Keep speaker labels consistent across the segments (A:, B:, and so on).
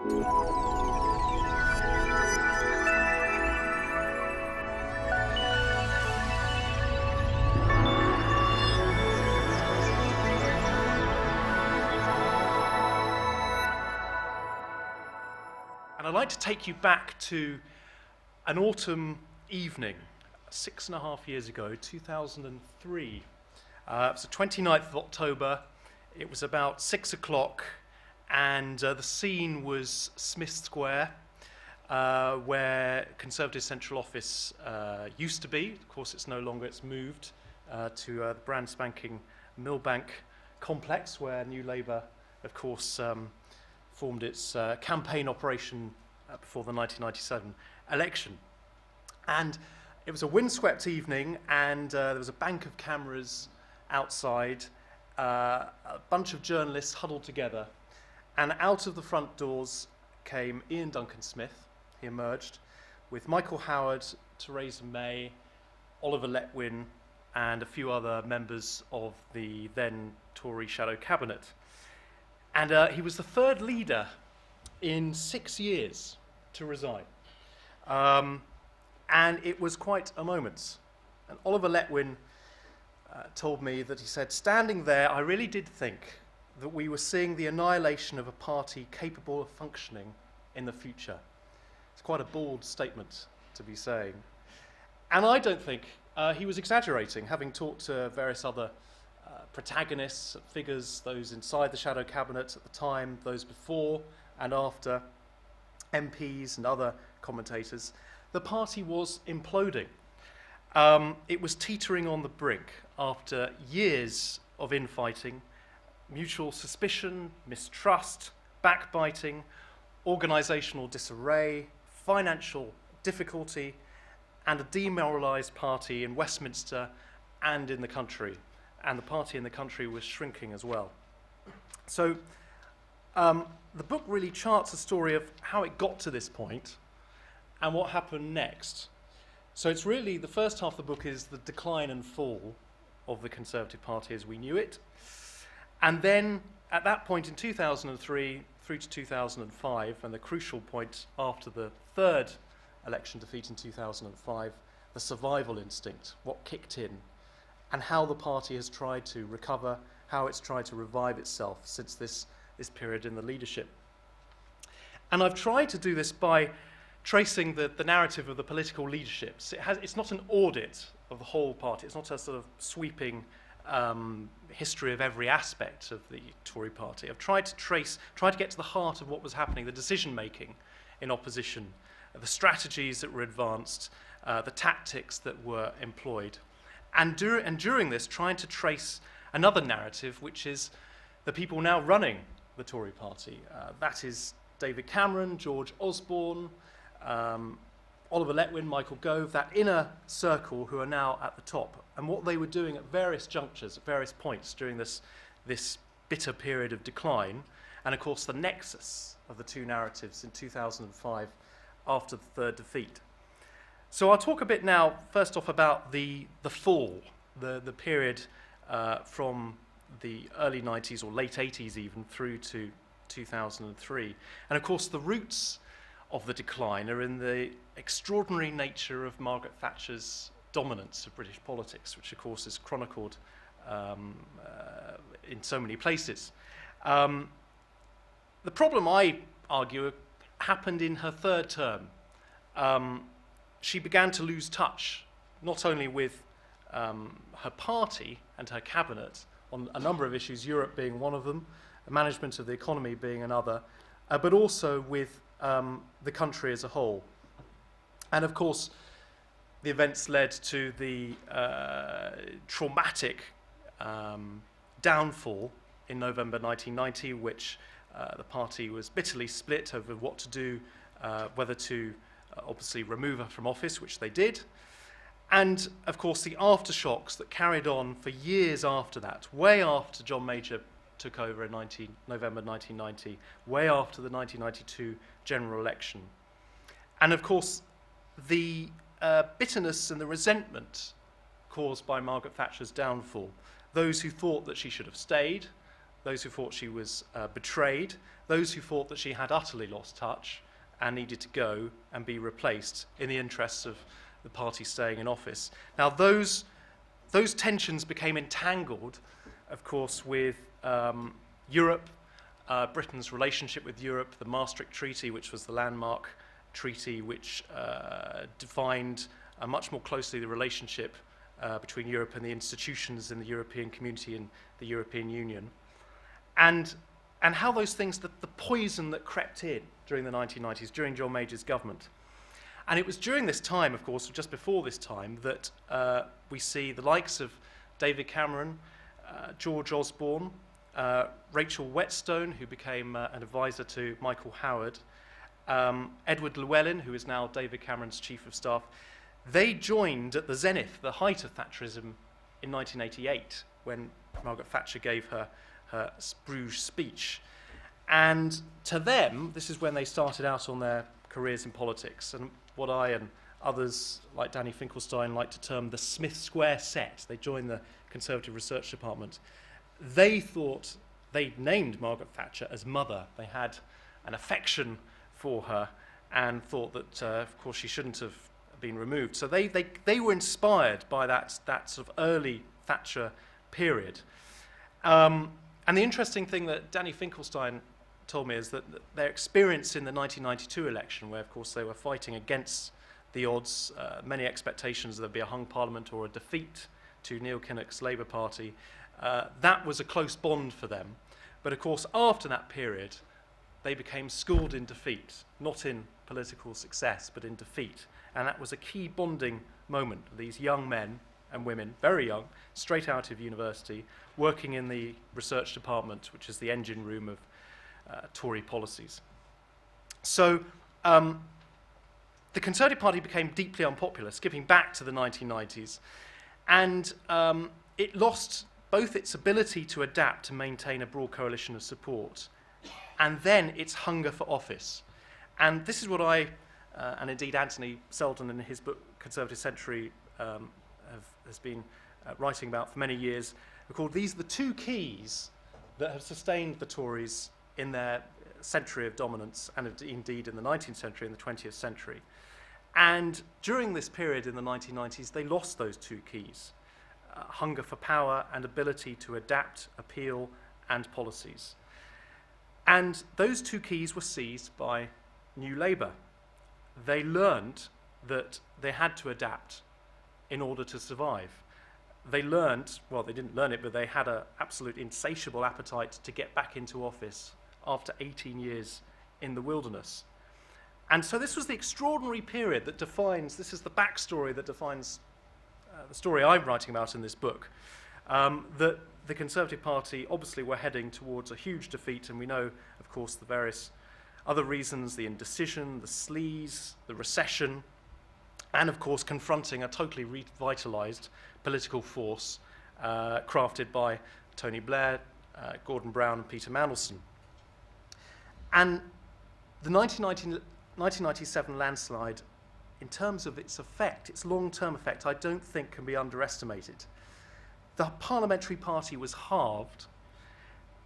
A: And I'd like to take you back to an autumn evening, 6.5 years ago, 2003. It was the 29th of October. It was about 6 o'clock, and the scene was Smith Square, where Conservative Central Office used to be. Of course, it's no longer. It's moved to the brand spanking Millbank complex, where New Labour, of course, formed its campaign operation before the 1997 election. And it was a windswept evening, and there was a bank of cameras outside, a bunch of journalists huddled together, and out of the front doors came Ian Duncan Smith. He emerged with Michael Howard, Theresa May, Oliver Letwin, and a few other members of the then Tory shadow cabinet. And he was the third leader in 6 years to resign. And it was quite a moment. And Oliver Letwin told me that he said, standing there, I really did think that we were seeing the annihilation of a party capable of functioning in the future. It's quite a bold statement to be saying. And I don't think he was exaggerating, having talked to various other protagonists, figures, those inside the shadow cabinet at the time, those before and after, MPs and other commentators. The party was imploding. It was teetering on the brink after years of infighting, mutual suspicion, mistrust, backbiting, organisational disarray, financial difficulty, and a demoralised party in Westminster and in the country. And the party in the country was shrinking as well. So the book really charts a story of how it got to this point and what happened next. So it's really, the first half of the book is the decline and fall of the Conservative Party as we knew it. And then at that point in 2003 through to 2005, and the crucial point after the third election defeat in 2005, the survival instinct, what kicked in, and how the party has tried to recover, how it's tried to revive itself since this period in the leadership. And I've tried to do this by tracing the narrative of the political leaderships. It's not an audit of the whole party. It's not a sort of sweeping history of every aspect of the Tory party. I've tried to get to the heart of what was happening, the decision-making in opposition, the strategies that were advanced, the tactics that were employed. And during this, trying to trace another narrative, which is the people now running the Tory party. That is David Cameron, George Osborne, Oliver Letwin, Michael Gove, that inner circle who are now at the top, and what they were doing at various junctures, at various points during this bitter period of decline, and of course the nexus of the two narratives in 2005 after the third defeat. So I'll talk a bit now, first off, about the fall, the period from the early 90s or late 80s even through to 2003. And of course the roots of the decline are in the extraordinary nature of Margaret Thatcher's dominance of British politics, which of course is chronicled in so many places. The problem, I argue, happened in her third term. She began to lose touch, not only with her party and her cabinet on a number of issues, Europe being one of them, the management of the economy being another, but also with the country as a whole. And of course, the events led to the traumatic downfall in November 1990, which the party was bitterly split over what to do, whether to obviously remove her from office, which they did, and of course the aftershocks that carried on for years after that, way after John Major took over in November 1990, way after the 1992 general election. And of course the bitterness and the resentment caused by Margaret Thatcher's downfall, those who thought that she should have stayed, those who thought she was betrayed, those who thought that she had utterly lost touch and needed to go and be replaced in the interests of the party staying in office. Now, those tensions became entangled, of course, with Europe, Britain's relationship with Europe, the Maastricht Treaty, which was the landmark treaty which defined much more closely the relationship between Europe and the institutions in the European community and the European Union. And how those things, the poison that crept in during the 1990s, during John Major's government. And it was during this time, of course, just before this time, that we see the likes of David Cameron, George Osborne, Rachel Whetstone, who became an advisor to Michael Howard, Edward Llewellyn, who is now David Cameron's chief of staff. They joined at the zenith, the height of Thatcherism in 1988, when Margaret Thatcher gave her Bruges speech. And to them, this is when they started out on their careers in politics, and what I and others like Danny Finkelstein like to term the Smith Square set. They joined the Conservative Research Department. They thought they'd named Margaret Thatcher as mother. They had an affection for her and thought that, of course, she shouldn't have been removed. So they were inspired by that sort of early Thatcher period. And the interesting thing that Danny Finkelstein told me is that their experience in the 1992 election, where, of course, they were fighting against the odds, many expectations there'd be a hung parliament or a defeat to Neil Kinnock's Labour Party, that was a close bond for them. But, of course, after that period, they became schooled in defeat, not in political success, but in defeat. And that was a key bonding moment. These young men and women, very young, straight out of university, working in the research department, which is the engine room of Tory policies. So the Conservative Party became deeply unpopular, skipping back to the 1990s, and it lost both its ability to adapt to maintain a broad coalition of support, and then its hunger for office. And this is what I, and indeed Anthony Seldon in his book Conservative Century has been writing about for many years, called these are the two keys that have sustained the Tories in their century of dominance, and indeed in the 19th century and the 20th century. And during this period in the 1990s, they lost those two keys, hunger for power and ability to adapt, appeal, and policies. And those two keys were seized by New Labour. They learned that they had to adapt in order to survive. They learned, well, they didn't learn it, but they had an absolute insatiable appetite to get back into office after 18 years in the wilderness. And so this was the extraordinary period that defines, this is the backstory that defines the story I'm writing about in this book, that the Conservative Party obviously were heading towards a huge defeat, and we know, of course, the various other reasons, the indecision, the sleaze, the recession, and, of course, confronting a totally revitalised political force crafted by Tony Blair, Gordon Brown, and Peter Mandelson. And the 1997 landslide, in terms of its effect, its long-term effect, I don't think can be underestimated. The parliamentary party was halved.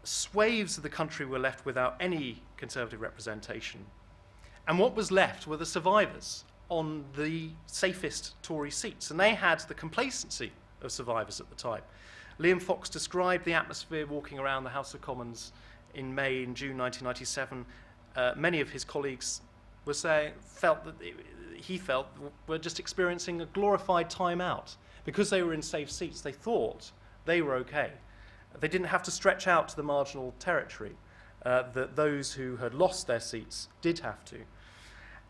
A: Swathes of the country were left without any Conservative representation. And what was left were the survivors on the safest Tory seats. And they had the complacency of survivors at the time. Liam Fox described the atmosphere walking around the House of Commons in May and June 1997. Many of his colleagues felt were just experiencing a glorified time out. Because they were in safe seats, they thought they were okay. They didn't have to stretch out to the marginal territory that those who had lost their seats did have to.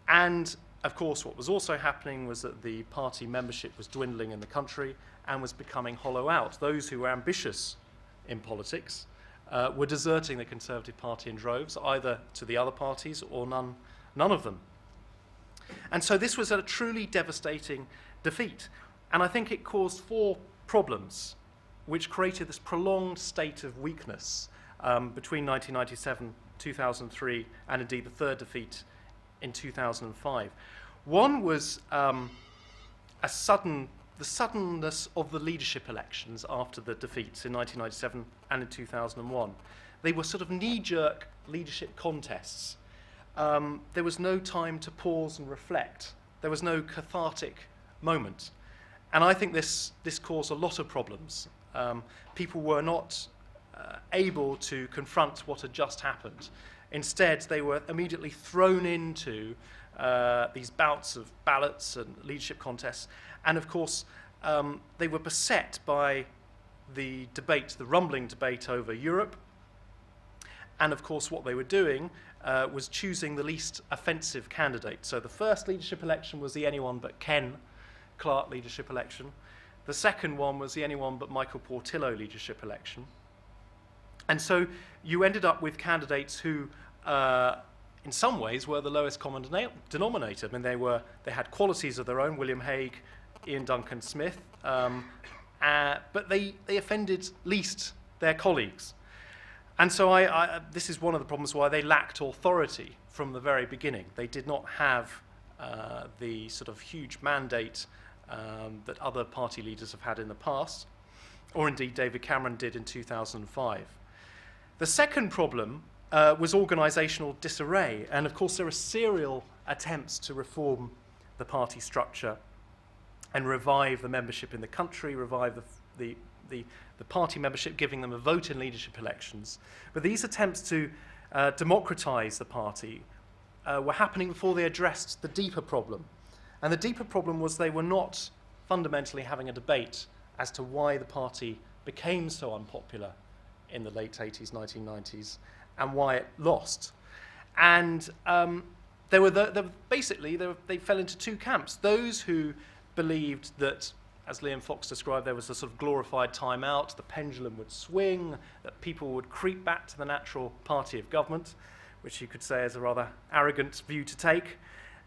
A: And, of course, what was also happening was that the party membership was dwindling in the country and was becoming hollow out. Those who were ambitious in politics were deserting the Conservative Party in droves, either to the other parties or none of them. And so this was a truly devastating defeat. And I think it caused four problems, which created this prolonged state of weakness between 1997, 2003, and indeed the third defeat in 2005. One was a sudden the suddenness of the leadership elections after the defeats in 1997 and in 2001. They were sort of knee-jerk leadership contests. There was no time to pause and reflect. There was no cathartic moment. And I think this caused a lot of problems. People were not able to confront what had just happened. Instead, they were immediately thrown into these bouts of ballots and leadership contests. And of course, they were beset by the debate, the rumbling debate over Europe. And of course, what they were doing was choosing the least offensive candidate. So the first leadership election was the anyone but Ken Clarke leadership election. The second one was the anyone but Michael Portillo leadership election. And so you ended up with candidates who, in some ways, were the lowest common denominator. I mean, they had qualities of their own, William Hague, Ian Duncan Smith, but they offended least their colleagues. And so this is one of the problems why they lacked authority from the very beginning. They did not have the sort of huge mandate that other party leaders have had in the past, or indeed David Cameron did in 2005. The second problem was organisational disarray, and of course there are serial attempts to reform the party structure and revive the membership in the country, revive the party membership, giving them a vote in leadership elections. But these attempts to democratise the party were happening before they addressed the deeper problem. And the deeper problem was they were not fundamentally having a debate as to why the party became so unpopular in the late 80s, 1990s, and why it lost. And they fell into two camps. Those who believed that, as Liam Fox described, there was a sort of glorified time out, the pendulum would swing, that people would creep back to the natural party of government, which you could say is a rather arrogant view to take.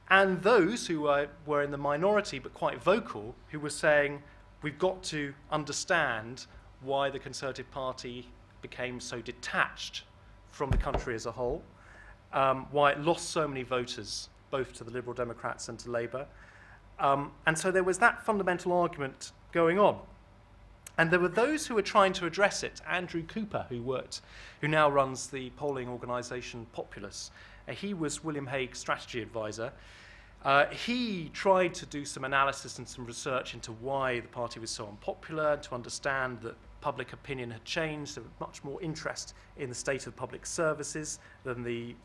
A: And those who were in the minority but quite vocal, who were saying, we've got to understand why the Conservative Party became so detached from the country as a whole, why it lost so many voters, both to the Liberal Democrats and to Labour. And so there was that fundamental argument going on. And there were those who were trying to address it. Andrew Cooper, who now runs the polling organisation Populous. He was William Hague's strategy advisor. He tried to do some analysis and some research into why the party was so unpopular, to understand that public opinion had changed. There was much more interest in the state of public services than the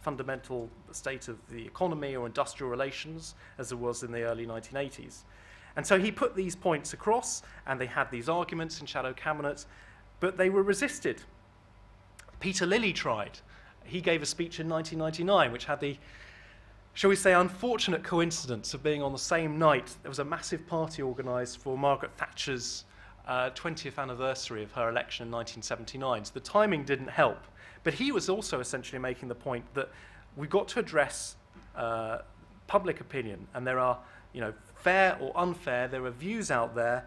A: fundamental state of the economy or industrial relations, as there was in the early 1980s. And so he put these points across, and they had these arguments in shadow cabinet, but they were resisted. Peter Lilly tried. He gave a speech in 1999, which had the, shall we say, unfortunate coincidence of being on the same night. There was a massive party organised for Margaret Thatcher's 20th anniversary of her election in 1979. So the timing didn't help. But he was also essentially making the point that we've got to address public opinion, and there are, fair or unfair, there are views out there.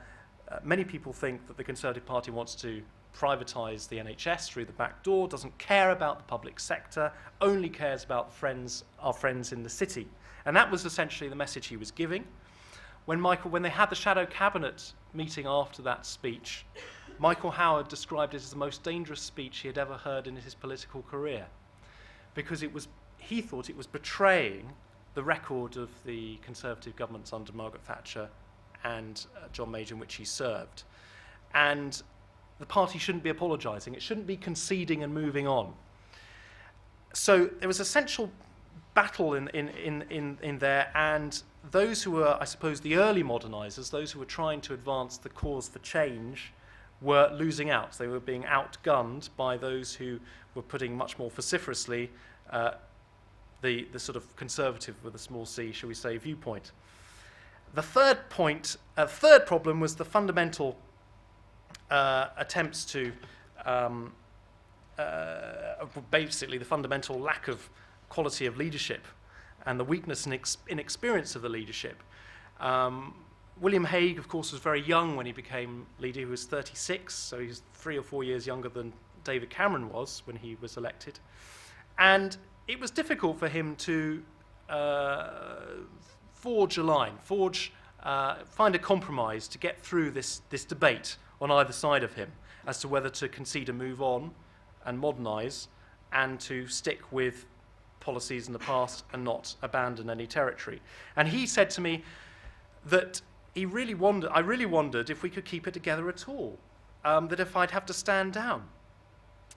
A: Many people think that the Conservative Party wants to privatise the NHS through the back door, doesn't care about the public sector, only cares about our friends in the city. And that was essentially the message he was giving. When they had the shadow cabinet meeting after that speech, Michael Howard described it as the most dangerous speech he had ever heard in his political career, because he thought it was betraying the record of the Conservative governments under Margaret Thatcher and John Major, in which he served. And the party shouldn't be apologising. It shouldn't be conceding and moving on. So there was essential battle in there, and those who were, I suppose, the early modernisers, those who were trying to advance the cause for change, were losing out. They were being outgunned by those who were putting much more vociferously the sort of conservative with a small c, shall we say, viewpoint. The third problem was the fundamental attempts to, basically the fundamental lack of quality of leadership and the weakness and inexperience of the leadership. William Hague, of course, was very young when he became leader. He was 36, so he was 3 or 4 years younger than David Cameron was when he was elected. And it was difficult for him to forge a line, forge find a compromise to get through this debate on either side of him as to whether to concede and move on and modernise, and to stick with policies in the past and not abandon any territory. And he said to me that I really wondered if we could keep it together at all, that if I'd have to stand down.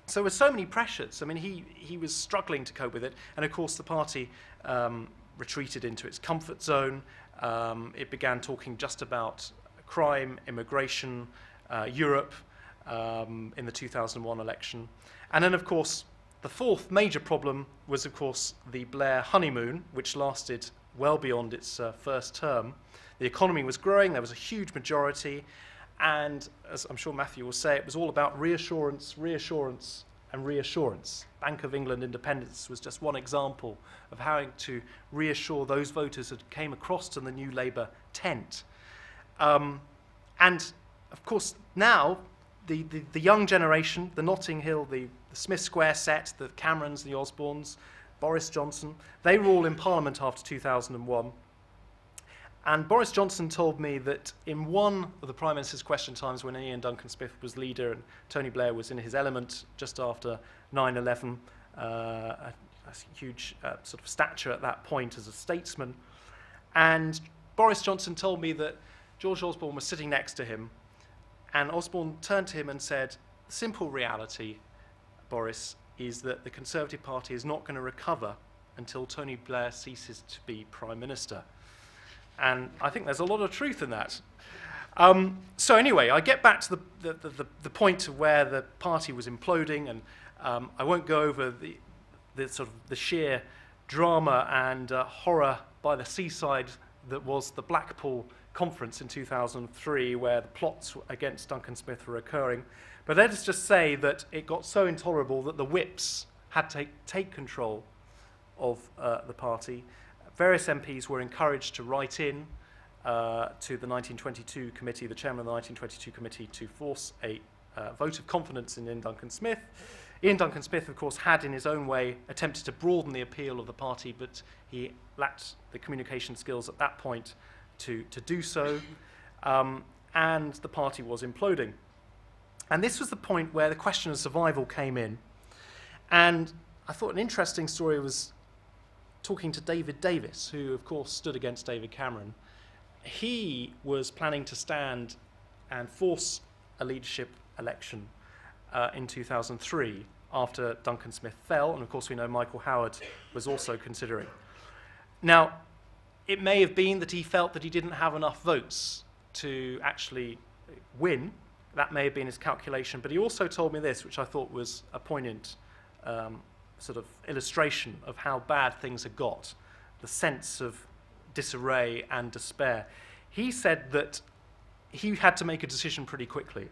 A: So there were so many pressures. I mean, he was struggling to cope with it, and of course the party retreated into its comfort zone. It began talking just about crime, immigration, Europe in the 2001 election. And then, of course, the fourth major problem was, of course, the Blair honeymoon, which lasted well beyond its first term. The economy was growing, there was a huge majority, and as I'm sure Matthew will say, it was all about reassurance, reassurance, and reassurance. Bank of England independence was just one example of having to reassure those voters that came across to the new Labour tent. And, of course, now the young generation, the Notting Hill, the Smith Square set, the Camerons, the Osbornes, Boris Johnson, they were all in Parliament after 2001. And Boris Johnson told me that in one of the Prime Minister's question times when Ian Duncan Smith was leader and Tony Blair was in his element just after 9/11, a huge sort of stature at that point as a statesman, and Boris Johnson told me that George Osborne was sitting next to him, and Osborne turned to him and said, "The simple reality, Boris, is that the Conservative Party is not going to recover until Tony Blair ceases to be Prime Minister." And I think there's a lot of truth in that. So anyway, I get back to the point of where the party was imploding, and I won't go over the sort of the sheer drama and horror by the seaside that was the Blackpool conference in 2003, where the plots against Duncan Smith were occurring. But let us just say that it got so intolerable that the whips had to take control of the party. Various MPs were encouraged to write in to the 1922 committee, the chairman of the 1922 committee, to force a vote of confidence in Ian Duncan Smith. Ian Duncan Smith, of course, had in his own way attempted to broaden the appeal of the party, but he lacked the communication skills at that point to do so, and the party was imploding. And this was the point where the question of survival came in. And I thought an interesting story was talking to David Davis, who, of course, stood against David Cameron. He was planning to stand and force a leadership election in 2003 after Duncan Smith fell, and of course we know Michael Howard was also considering. Now, it may have been that he felt that he didn't have enough votes to actually win. That may have been his calculation, but he also told me this, which I thought was a poignant sort of illustration of how bad things had got, the sense of disarray and despair. He said that he had to make a decision pretty quickly.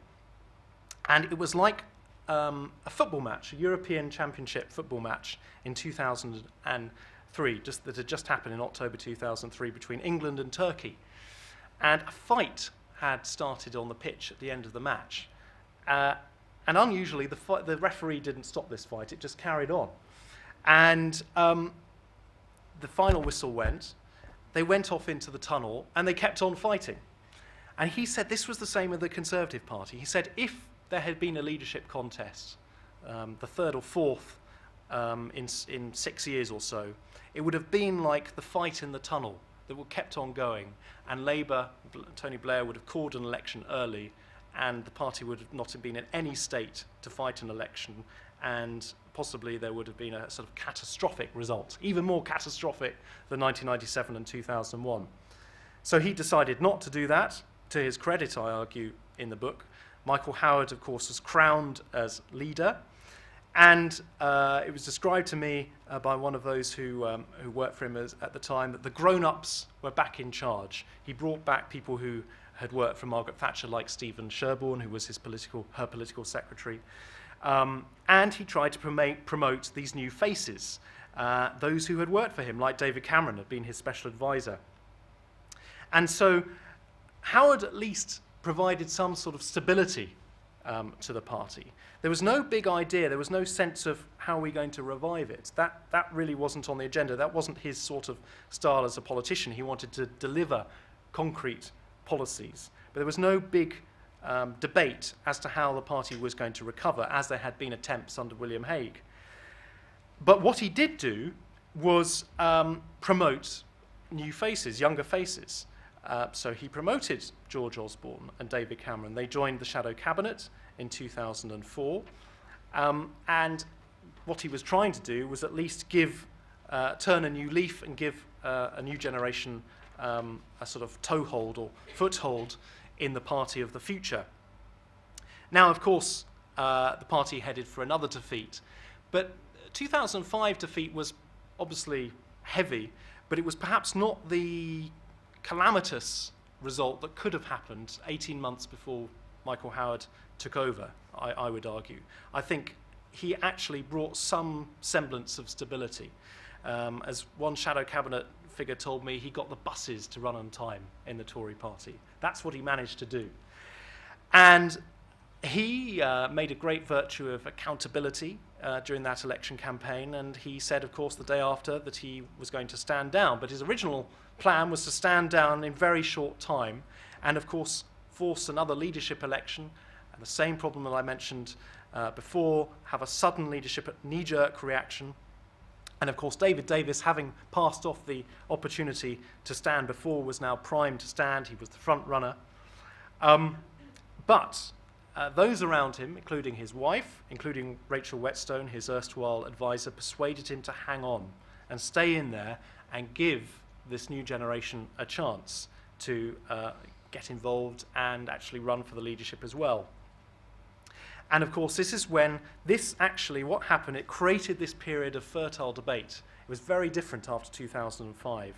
A: And it was like a football match, a European Championship football match in 2003, that had just happened in October 2003 between England and Turkey. And a fight had started on the pitch at the end of the match. And unusually, the referee didn't stop this fight, it just carried on. And the final whistle went, they went off into the tunnel, and they kept on fighting. And he said this was the same with the Conservative Party. He said if there had been a leadership contest, the third or fourth in 6 years or so, it would have been like the fight in the tunnel that would kept on going, and Labour, Tony Blair, would have called an election early, and the party would have not been in any state to fight an election, and possibly there would have been a sort of catastrophic result, even more catastrophic than 1997 and 2001. So he decided not to do that. To his credit, I argue, in the book. Michael Howard, of course, was crowned as leader, and it was described to me by one of those who worked for him at the time that the grown-ups were back in charge. He brought back people who had worked for Margaret Thatcher, like Stephen Sherborne, who was her political secretary. And he tried to promote these new faces, those who had worked for him, like David Cameron had been his special advisor. And so Howard at least provided some sort of stability to the party. There was no big idea, there was no sense of how we're going to revive it. That really wasn't on the agenda. That wasn't his sort of style as a politician. He wanted to deliver concrete policies. But there was no big debate as to how the party was going to recover, as there had been attempts under William Hague. But what he did do was promote new faces, younger faces. So he promoted George Osborne and David Cameron. They joined the Shadow Cabinet in 2004. And what he was trying to do was at least turn a new leaf and give a new generation a sort of toehold or foothold in the party of the future. Now, of course, the party headed for another defeat. But 2005 defeat was obviously heavy, but it was perhaps not the calamitous result that could have happened 18 months before Michael Howard took over, I would argue. I think he actually brought some semblance of stability. As one shadow cabinet figure told me, he got the buses to run on time in the Tory party. That's what he managed to do. And he made a great virtue of accountability during that election campaign, and he said, of course, the day after that he was going to stand down. But his original plan was to stand down in very short time and, of course, force another leadership election, and the same problem that I mentioned before, have a sudden leadership knee-jerk reaction. And, of course, David Davis, having passed off the opportunity to stand before, was now primed to stand. He was the front runner. But those around him, including his wife, including Rachel Whetstone, his erstwhile advisor, persuaded him to hang on and stay in there and give this new generation a chance to get involved and actually run for the leadership as well. And of course, this is when what happened, it created this period of fertile debate. It was very different after 2005.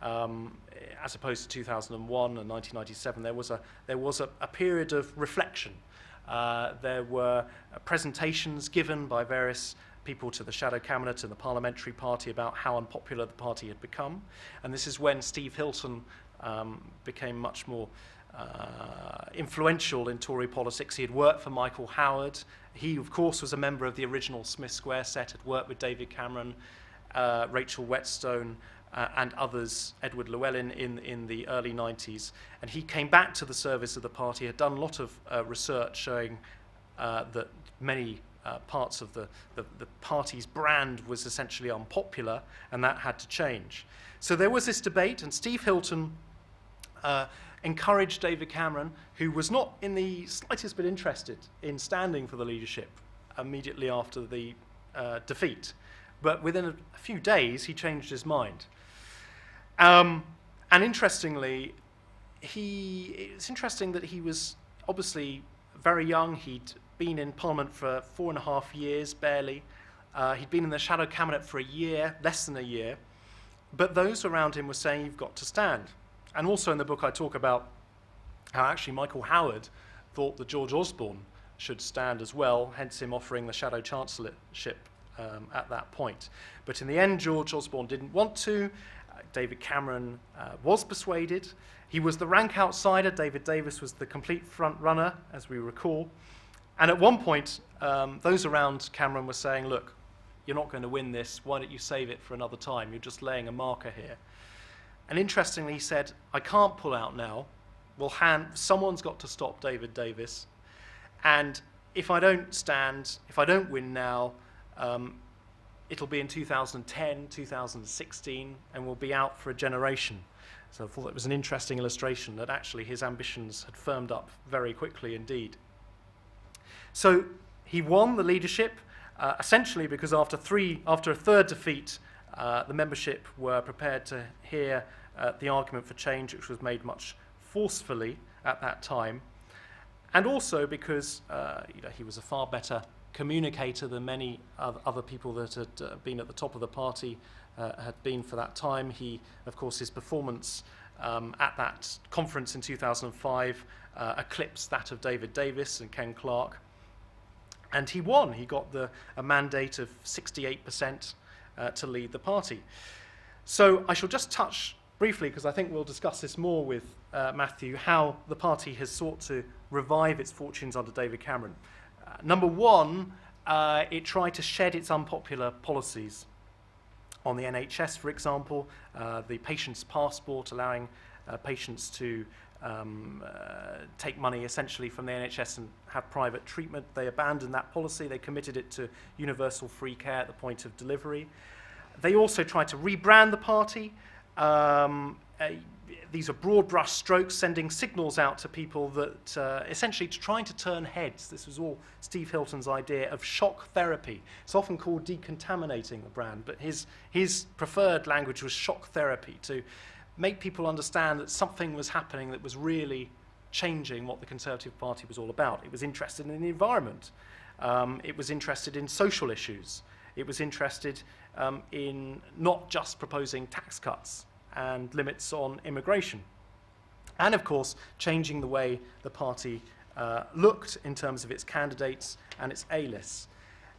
A: As opposed to 2001 and 1997, there was a period of reflection. There were presentations given by various people to the Shadow Cabinet and the Parliamentary Party about how unpopular the party had become. And this is when Steve Hilton became much more influential in Tory politics. He had worked for Michael Howard. He, of course, was a member of the original Smith Square set, had worked with David Cameron, Rachel Whetstone, and others, Edward Llewellyn, in the early 90s. And he came back to the service of the party, had done a lot of research showing that many parts of the party's brand was essentially unpopular, and that had to change. So there was this debate, and Steve Hilton encouraged David Cameron, who was not in the slightest bit interested in standing for the leadership immediately after the defeat. But within a few days, he changed his mind. And interestingly, it's interesting that he was obviously very young. He'd been in Parliament for 4.5 years, barely. He'd been in the Shadow Cabinet for a year, less than a year. But those around him were saying, you've got to stand. And also in the book I talk about how actually Michael Howard thought that George Osborne should stand as well, hence him offering the Shadow Chancellorship at that point. But in the end, George Osborne didn't want to. David Cameron was persuaded. He was the rank outsider. David Davis was the complete front runner, as we recall. And at one point, those around Cameron were saying, look, you're not going to win this. Why don't you save it for another time? You're just laying a marker here. And interestingly, he said, I can't pull out now. Someone's got to stop David Davis. And if I don't win now, it'll be in 2010, 2016, and we'll be out for a generation. So I thought it was an interesting illustration that actually his ambitions had firmed up very quickly indeed. So he won the leadership, essentially because after a third defeat, the membership were prepared to hear the argument for change, which was made much forcefully at that time, and also because he was a far better communicator than many other people that had been at the top of the party had been for that time. Of course, his performance at that conference in 2005 eclipsed that of David Davis and Ken Clarke, and he won. He got a mandate of 68% to lead the party. So I shall just touch briefly, because I think we'll discuss this more with Matthew, how the party has sought to revive its fortunes under David Cameron. Number one, it tried to shed its unpopular policies on the NHS, for example, the patient's passport, allowing patients to take money essentially from the NHS and have private treatment. They abandoned that policy. They committed it to universal free care at the point of delivery. They also tried to rebrand the party. These are broad brush strokes, sending signals out to people that essentially trying to turn heads. This was all Steve Hilton's idea of shock therapy. It's often called decontaminating the brand, but his preferred language was shock therapy, to make people understand that something was happening that was really changing what the Conservative Party was all about. It was interested in the environment. It was interested in social issues. It was interested in not just proposing tax cuts and limits on immigration. And of course, changing the way the party looked in terms of its candidates and its A-lists.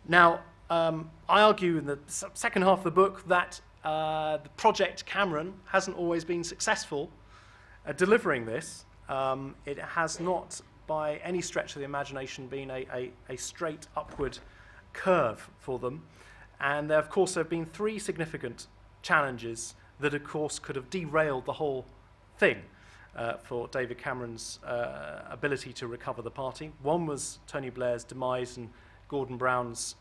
A: Now, I argue in the second half of the book that the Project Cameron hasn't always been successful at delivering this. It has not, by any stretch of the imagination, been a straight upward curve for them. And there, of course, have been three significant challenges that, of course, could have derailed the whole thing for David Cameron's ability to recover the party. One was Tony Blair's demise and Gordon Brown's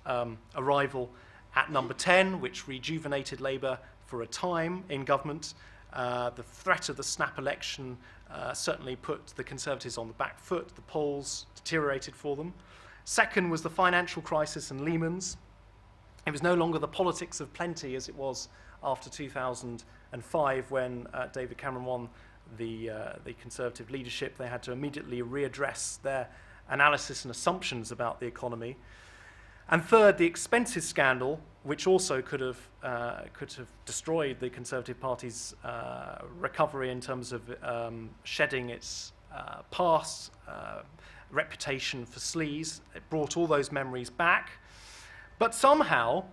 A: arrival at number 10, which rejuvenated Labour for a time in government. The threat of the snap election certainly put the Conservatives on the back foot. The polls deteriorated for them. Second was the financial crisis and Lehman's. It was no longer the politics of plenty as it was after 2005 when David Cameron won the Conservative leadership. They had to immediately readdress their analysis and assumptions about the economy. And third, the expenses scandal, which also could have destroyed the Conservative Party's recovery in terms of shedding its past reputation for sleaze. It brought all those memories back. But somehow,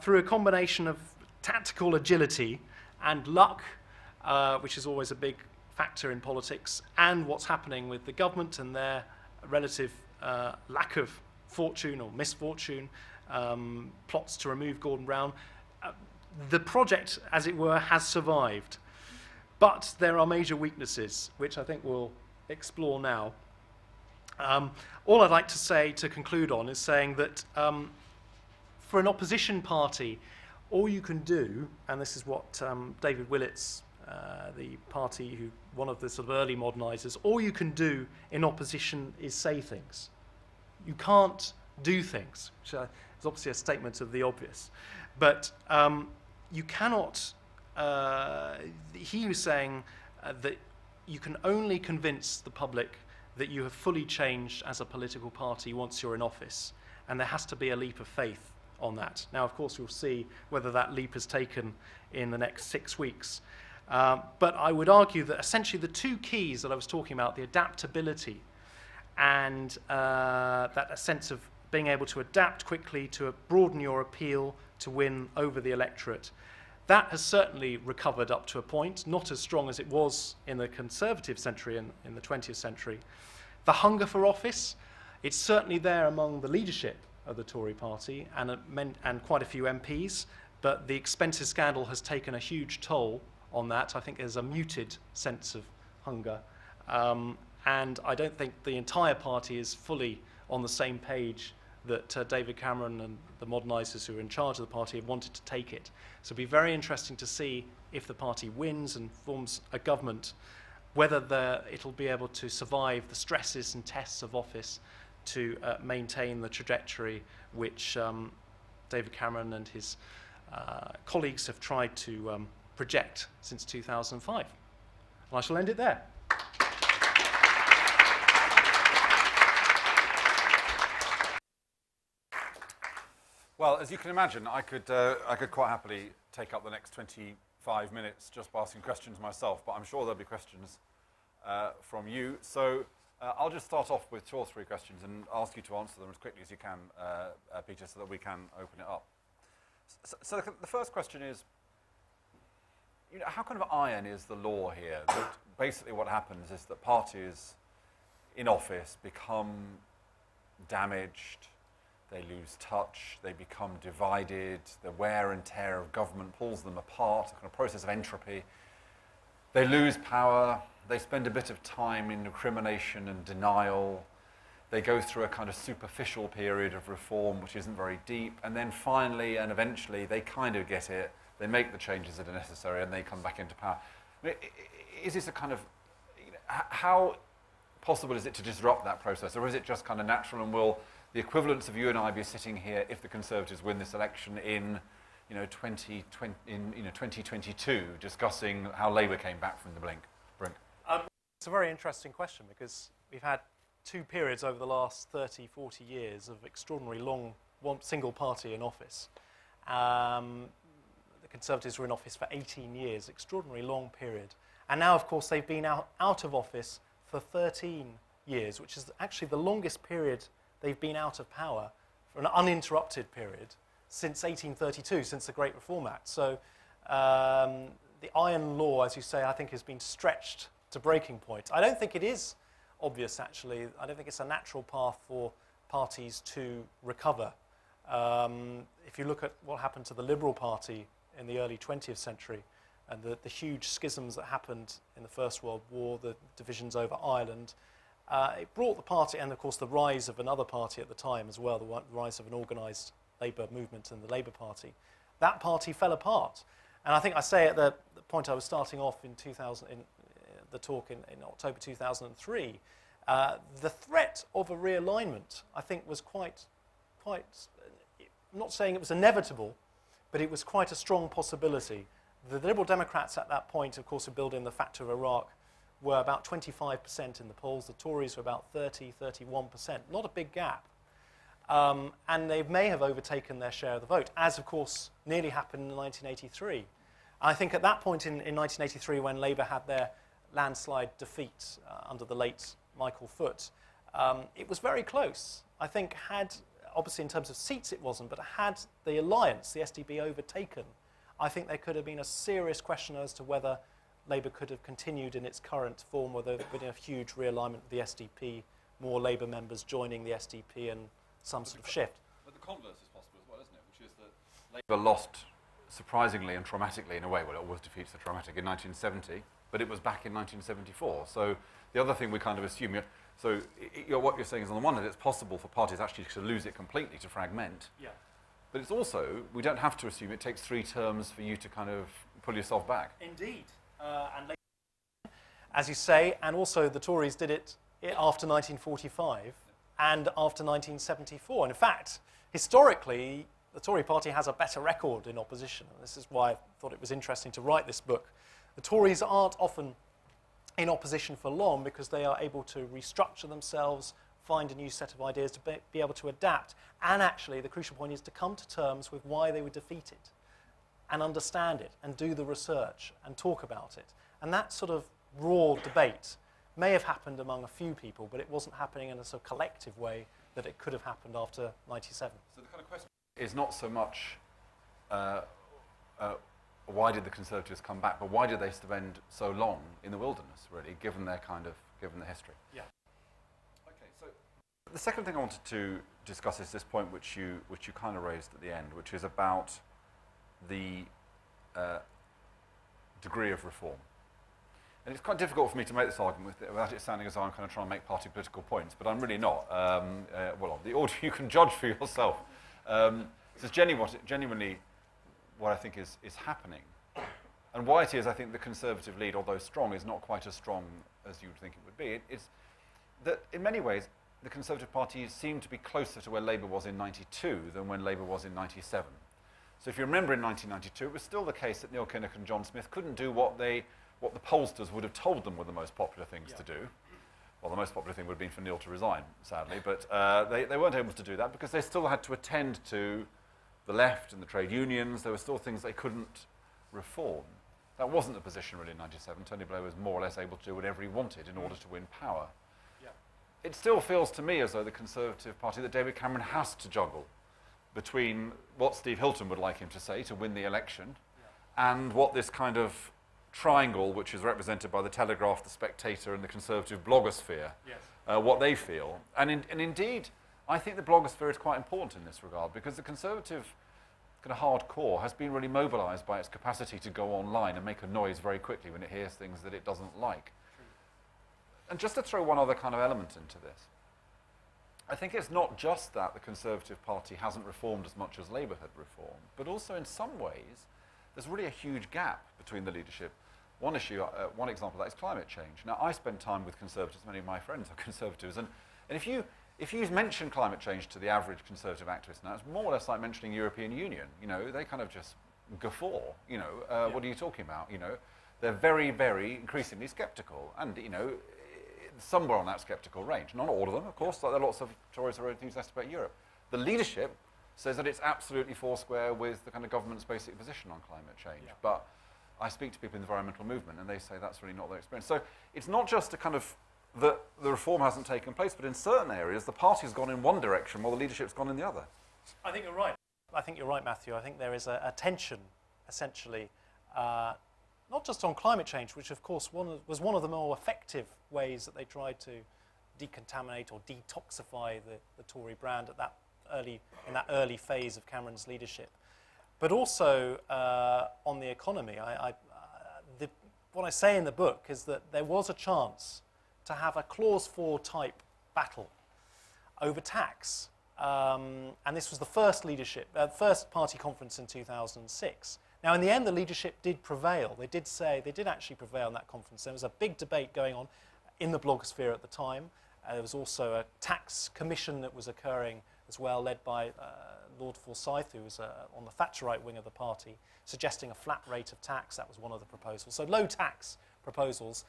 A: through a combination of tactical agility and luck, which is always a big factor in politics, and what's happening with the government and their relative lack of fortune or misfortune, plots to remove Gordon Brown, the project, as it were, has survived. But there are major weaknesses, which I think we'll explore now. All I'd like to say to conclude on is saying that for an opposition party, all you can do, and this is what David Willetts, the party, one of the sort of early modernisers, all you can do in opposition is say things. You can't do things, which is obviously a statement of the obvious. But you cannot, he was saying that you can only convince the public that you have fully changed as a political party once you're in office. And there has to be a leap of faith on that. Now, of course, we'll see whether that leap is taken in the next 6 weeks. But I would argue that essentially the two keys that I was talking about, the adaptability and that a sense of being able to adapt quickly, to broaden your appeal, to win over the electorate, that has certainly recovered up to a point, not as strong as it was in the Conservative century and in the 20th century. The hunger for office, it's certainly there among the leadership of the Tory party and quite a few MPs, but the expenses scandal has taken a huge toll on that. I think there's a muted sense of hunger. And I don't think the entire party is fully on the same page that David Cameron and the modernisers who are in charge of the party have wanted to take it. So it'll be very interesting to see if the party wins and forms a government, whether it'll be able to survive the stresses and tests of office to maintain the trajectory which David Cameron and his colleagues have tried to project since 2005. And I shall end it there.
B: Well, as you can imagine, I could quite happily take up the next 25 minutes just by asking questions myself, but I'm sure there'll be questions from you. So I'll just start off with 2 or 3 questions and ask you to answer them as quickly as you can, Peter, so that we can open it up. So the first question is, how kind of iron is the law here? That basically what happens is that parties in office become damaged, they lose touch, they become divided, the wear and tear of government pulls them apart, a kind of process of entropy. They lose power, they spend a bit of time in recrimination and denial, they go through a kind of superficial period of reform which isn't very deep, and then finally and eventually they kind of get it, they make the changes that are necessary and they come back into power. I mean, is this a kind of, how possible is it to disrupt that process, or is it just kind of natural, and will the equivalents of you and I be sitting here if the Conservatives win this election in 2022 discussing how Labour came back from the Brink?
A: It's a very interesting question, because we've had two periods over the last 30, 40 years of extraordinarily long single party in office. The Conservatives were in office for 18 years, extraordinarily long period. And now, of course, they've been out of office for 13 years, which is actually the longest period they've been out of power for an uninterrupted period since 1832, since the Great Reform Act. So the iron law, as you say, I think has been stretched to breaking point. I don't think it is obvious, actually. I don't think it's a natural path for parties to recover. If you look at what happened to the Liberal Party in the early 20th century, and the huge schisms that happened in the First World War, the divisions over Ireland, it brought the party, and of course the rise of another party at the time as well, the rise of an organised Labour movement and the Labour Party. That party fell apart. And I think I say at the point I was starting off in the talk in October 2003, the threat of a realignment, I think, was quite, I'm not saying it was inevitable, but it was quite a strong possibility. The Liberal Democrats at that point, of course, were building the Thatcher of Iraq, were about 25% in the polls. The Tories were about 30, 31%. Not a big gap. And they may have overtaken their share of the vote, as, of course, nearly happened in 1983. I think at that point in 1983, when Labour had their landslide defeat under the late Michael Foot, it was very close. I think obviously in terms of seats it wasn't, but had the alliance, the SDP, overtaken, I think there could have been a serious question as to whether Labour could have continued in its current form, whether there would have been a huge realignment with the SDP, more Labour members joining the SDP and some sort of shift.
B: But the converse is possible as well, isn't it? Which is that Labour lost surprisingly and traumatically in a way. Well, it always defeats the traumatic in 1970, but it was back in 1974. So the other thing we kind of assume, what you're saying is on the one hand, it's possible for parties actually to lose it completely, to fragment.
A: Yeah.
B: But it's also, we don't have to assume it takes 3 terms for you to kind of pull yourself back.
A: Indeed. And as you say, and also the Tories did it after 1945 and after 1974. And in fact, historically, the Tory party has a better record in opposition. And this is why I thought it was interesting to write this book. The Tories aren't often in opposition for long because they are able to restructure themselves, find a new set of ideas, to be able to adapt. And actually, the crucial point is to come to terms with why they were defeated and understand it and do the research and talk about it. And that sort of raw debate may have happened among a few people, but it wasn't happening in a sort of collective way that it could have happened after 97.
B: So the kind of question is not so much why did the Conservatives come back, but why did they spend so long in the wilderness, really, given the history?
A: Yeah.
B: Okay, so the second thing I wanted to discuss is this point which you kind of raised at the end, which is about the degree of reform. And it's quite difficult for me to make this argument without it sounding as though I'm kind of trying to make party political points, but I'm really not. Well, the order you can judge for yourself. It's genuinely what I think is happening. And why it is, I think, the Conservative lead, although strong, is not quite as strong as you would think it would be. It's that, in many ways, the Conservative Party seemed to be closer to where Labour was in 92 than when Labour was in 97. So if you remember in 1992, it was still the case that Neil Kinnock and John Smith couldn't do what the pollsters would have told them were the most popular things to do. Well, the most popular thing would have been for Neil to resign, sadly, but they weren't able to do that because they still had to attend to the left and the trade unions. There were still things they couldn't reform. That wasn't the position really in 97. Tony Blair was more or less able to do whatever he wanted in order to win power. Yeah. It still feels to me as though the Conservative Party, that David Cameron has to juggle between what Steve Hilton would like him to say to win the election and what this kind of triangle, which is represented by the Telegraph, the Spectator and the Conservative blogosphere, what they feel. And indeed, I think the blogosphere is quite important in this regard because the Conservative kind of hardcore has been really mobilised by its capacity to go online and make a noise very quickly when it hears things that it doesn't like. And just to throw one other kind of element into this, I think it's not just that the Conservative Party hasn't reformed as much as Labour had reformed, but also in some ways there's really a huge gap between the leadership. One example of that is climate change. Now, I spend time with Conservatives, many of my friends are Conservatives, and if you mention climate change to the average Conservative activist now, it's more or less like mentioning European Union. You know, they kind of just guffaw, you know, what are you talking about? You know, they're very, very increasingly sceptical, and, you know, somewhere on that sceptical range. Not all of them, of course, like there are lots of Tories who are enthusiastic about Europe. The leadership says that it's absolutely foursquare with the kind of government's basic position on climate change. But I speak to people in the environmental movement, and they say that's really not their experience. So it's not just a kind of that the reform hasn't taken place, but in certain areas the party's gone in one direction while the leadership's gone in the other.
A: I think you're right. I think you're right, Matthew. I think there is a tension, essentially, not just on climate change, which of course was one of the more effective ways that they tried to decontaminate or detoxify the Tory brand in that early phase of Cameron's leadership, but also on the economy. What I say in the book is that there was a chance to have a Clause 4 type battle over tax. And this was the first party conference in 2006. Now, in the end, the leadership did prevail. They did actually prevail in that conference. There was a big debate going on in the blogosphere at the time. There was also a tax commission that was occurring as well, led by Lord Forsyth, who was on the Thatcherite wing of the party, suggesting a flat rate of tax. That was one of the proposals. So low tax proposals.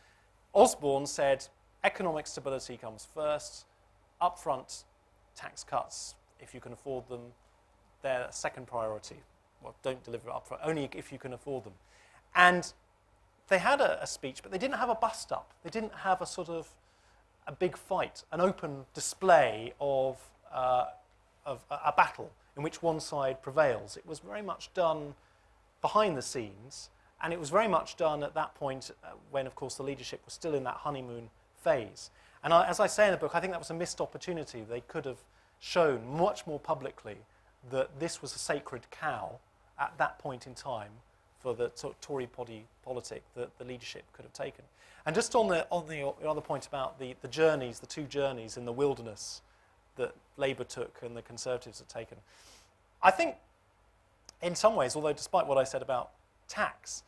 A: Osborne said economic stability comes first, upfront tax cuts, if you can afford them, they're a second priority. Well, don't deliver it upfront, only if you can afford them. And they had a speech, but they didn't have a bust-up. They didn't have a sort of a big fight, an open display of a battle in which one side prevails. It was very much done behind the scenes, and it was very much done at that point when, of course, the leadership was still in that honeymoon phase. And as I say in the book, I think that was a missed opportunity. They could have shown much more publicly that this was a sacred cow at that point in time for the Tory politic that the leadership could have taken. And just on the other point about the journeys, the two journeys in the wilderness that Labour took and the Conservatives had taken, I think in some ways, although despite what I said about tax,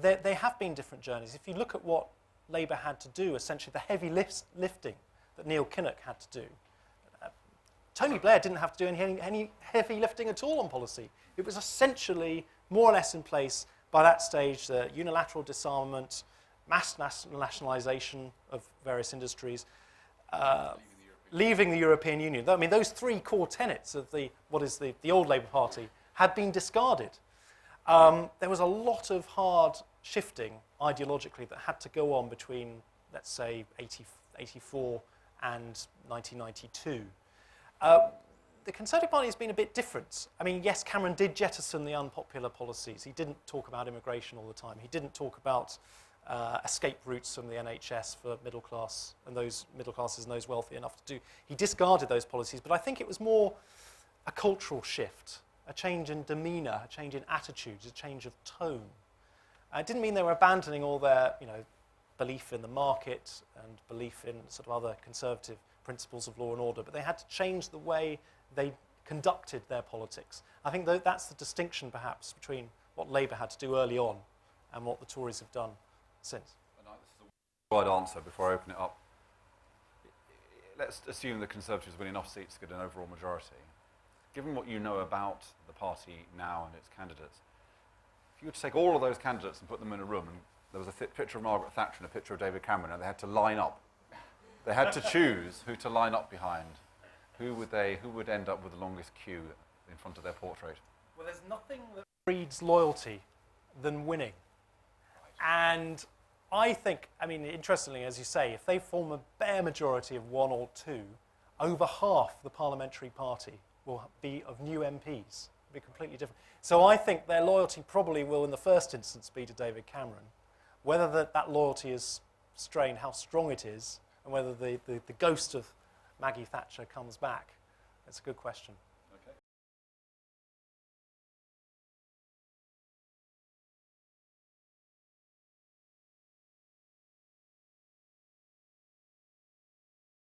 A: they have been different journeys. If you look at what Labour had to do, essentially the heavy lifting that Neil Kinnock had to do, Tony Blair didn't have to do any heavy lifting at all on policy. It was essentially more or less in place by that stage, the unilateral disarmament, mass nationalisation of various industries, leaving the European Union. I mean, those three core tenets of the old Labour Party had been discarded. There was a lot of hard shifting ideologically that had to go on between, let's say, 84 and 1992. The Conservative Party has been a bit different. I mean, yes, Cameron did jettison the unpopular policies. He didn't talk about immigration all the time. He didn't talk about escape routes from the NHS for middle class and those middle classes and those wealthy enough to do. He discarded those policies, but I think it was more a cultural shift, a change in demeanour, a change in attitudes, a change of tone. It didn't mean they were abandoning all their, belief in the market and belief in sort of other conservative principles of law and order, but they had to change the way they conducted their politics. I think that's the distinction, perhaps, between what Labour had to do early on and what the Tories have done since.
B: And this is the wide answer before I open it up. Let's assume the Conservatives win enough seats to get an overall majority. Given what you know about the party now and its candidates, if you were to take all of those candidates and put them in a room, and there was a picture of Margaret Thatcher and a picture of David Cameron, and they had to line up. They had to choose who to line up behind. Who would end up with the longest queue in front of their portrait?
A: Well, there's nothing that breeds loyalty than winning. And I think, interestingly, as you say, if they form a bare majority of one or two, over half the parliamentary party will be of new MPs. It'll be completely different. So I think their loyalty probably will, in the first instance, be to David Cameron. Whether that loyalty is strained, how strong it is, and whether the ghost of Maggie Thatcher comes back, that's a good question.